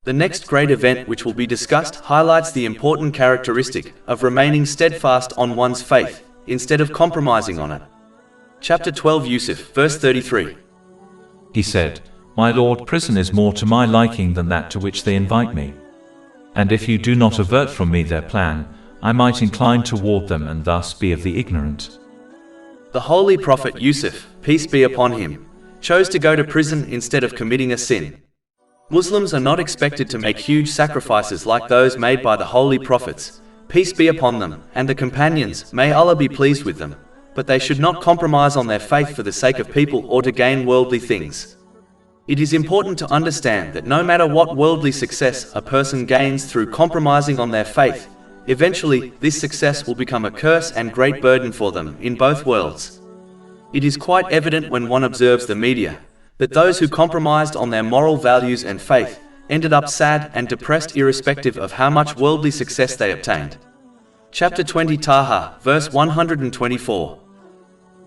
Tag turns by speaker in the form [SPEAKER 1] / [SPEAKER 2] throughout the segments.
[SPEAKER 1] The next great event which will be discussed highlights the important characteristic of remaining steadfast on one's faith, instead of compromising on it. Chapter 12 Yusuf, verse 33.
[SPEAKER 2] He said, "My Lord, prison is more to my liking than that to which they invite me. And if you do not avert from me their plan, I might incline toward them and thus be of the ignorant."
[SPEAKER 1] The holy prophet Yusuf, peace be upon him, chose to go to prison instead of committing a sin. Muslims are not expected to make huge sacrifices like those made by the holy prophets, peace be upon them, and the companions, may Allah be pleased with them, but they should not compromise on their faith for the sake of people or to gain worldly things. It is important to understand that no matter what worldly success a person gains through compromising on their faith, eventually this success will become a curse and great burden for them in both worlds. It is quite evident when one observes the media, that those who compromised on their moral values and faith ended up sad and depressed irrespective of how much worldly success they obtained. Chapter 20 Taha, verse 124.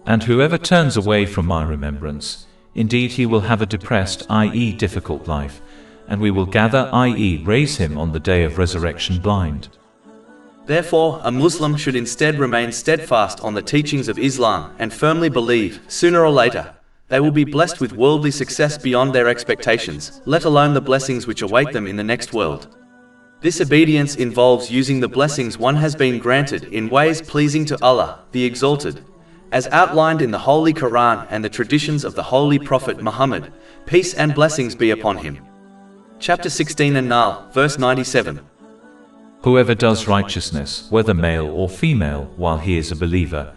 [SPEAKER 2] And whoever turns away from my remembrance, indeed he will have a depressed, i.e. difficult life, and we will gather, i.e. raise him on the day of resurrection blind.
[SPEAKER 1] Therefore, a Muslim should instead remain steadfast on the teachings of Islam and firmly believe, sooner or later, they will be blessed with worldly success beyond their expectations, let alone the blessings which await them in the next world. This obedience involves using the blessings one has been granted in ways pleasing to Allah, the Exalted, as outlined in the Holy Quran and the traditions of the Holy Prophet Muhammad, peace and blessings be upon him. Chapter 16 An-Nahl, verse 97.
[SPEAKER 2] Whoever does righteousness, whether male or female, while he is a believer,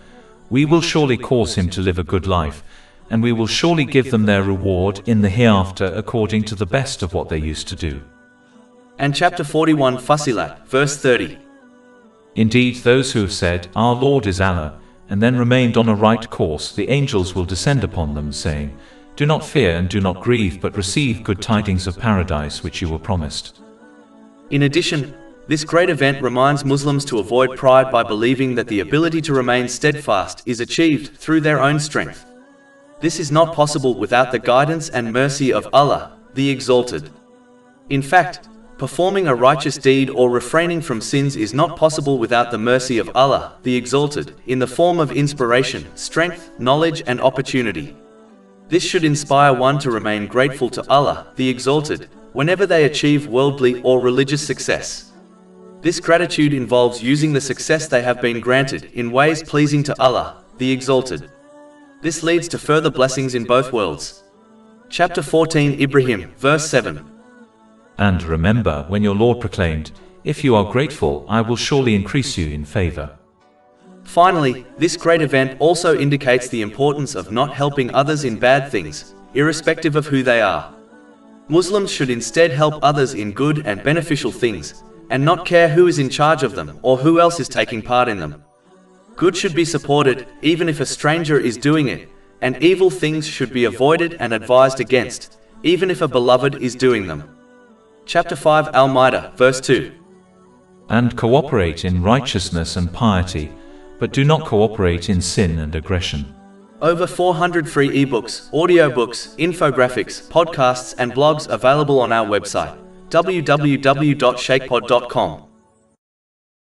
[SPEAKER 2] we will surely cause him to live a good life, and we will surely give them their reward in the hereafter according to the best of what they used to do.
[SPEAKER 1] And chapter 41 Fussilat, verse 30.
[SPEAKER 2] Indeed, those who have said, "Our Lord is Allah," and then remained on a right course, the angels will descend upon them, saying, "Do not fear and do not grieve, but receive good tidings of paradise which you were promised."
[SPEAKER 1] In addition, this great event reminds Muslims to avoid pride by believing that the ability to remain steadfast is achieved through their own strength. This is not possible without the guidance and mercy of Allah, the Exalted. In fact, performing a righteous deed or refraining from sins is not possible without the mercy of Allah, the Exalted, in the form of inspiration, strength, knowledge and opportunity. This should inspire one to remain grateful to Allah, the Exalted, whenever they achieve worldly or religious success. This gratitude involves using the success they have been granted in ways pleasing to Allah, the Exalted. This leads to further blessings in both worlds. Chapter 14 Ibrahim, verse 7.
[SPEAKER 2] And remember when your Lord proclaimed, "If you are grateful, I will surely increase you in favor."
[SPEAKER 1] Finally, this great event also indicates the importance of not helping others in bad things, irrespective of who they are. Muslims should instead help others in good and beneficial things, and not care who is in charge of them or who else is taking part in them. Good should be supported, even if a stranger is doing it, and evil things should be avoided and advised against, even if a beloved is doing them. Chapter 5 Al-Ma'idah, verse 2.
[SPEAKER 2] And cooperate in righteousness and piety, but do not cooperate in sin and aggression.
[SPEAKER 1] Over 400 free ebooks, audiobooks, infographics, podcasts and blogs available on our website, www.shaykhpod.com.